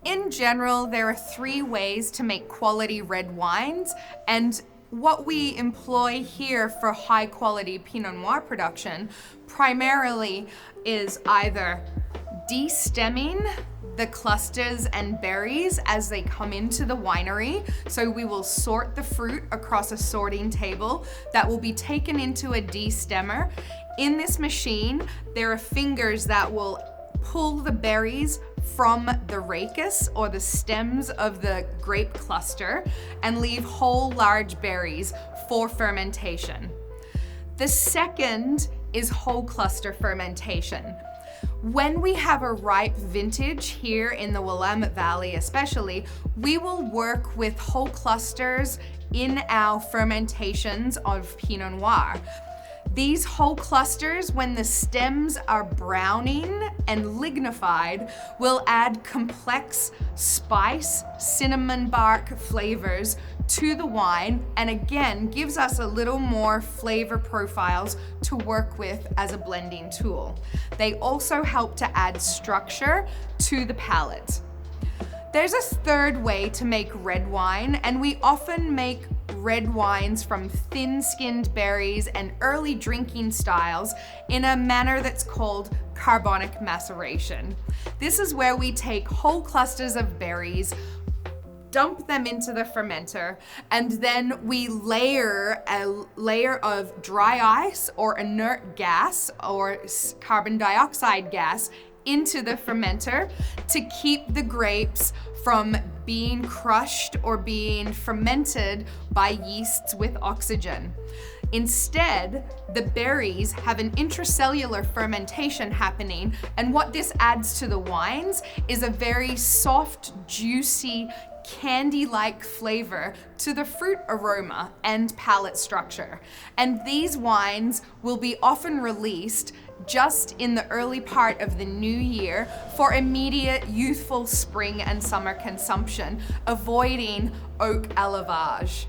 In general, there are 3 ways to make quality red wines, and what we employ here for high quality Pinot Noir production primarily is either de-stemming the clusters and berries as they come into the winery. So we will sort the fruit across a sorting table that will be taken into a de-stemmer. In this machine, there are fingers that will pull the berries from the rachis or the stems of the grape cluster and leave whole large berries for fermentation. The second is whole cluster fermentation. When we have a ripe vintage here in the Willamette Valley especially, we will work with whole clusters in our fermentations of Pinot Noir. These whole clusters, when the stems are browning and lignified, will add complex spice, cinnamon bark flavors to the wine, and again, gives us a little more flavor profiles to work with as a blending tool. They also help to add structure to the palate. There's a third way to make red wine, and we often make red wines from thin-skinned berries and early drinking styles in a manner that's called carbonic maceration. This is where we take whole clusters of berries, dump them into the fermenter, and then we layer a layer of dry ice or inert gas or carbon dioxide gas into the fermenter to keep the grapes from being crushed or being fermented by yeasts with oxygen. Instead, the berries have an intracellular fermentation happening, and what this adds to the wines is a very soft, juicy, candy-like flavor to the fruit aroma and palate structure. And these wines will be often released just in the early part of the new year for immediate youthful spring and summer consumption, avoiding oak élevage.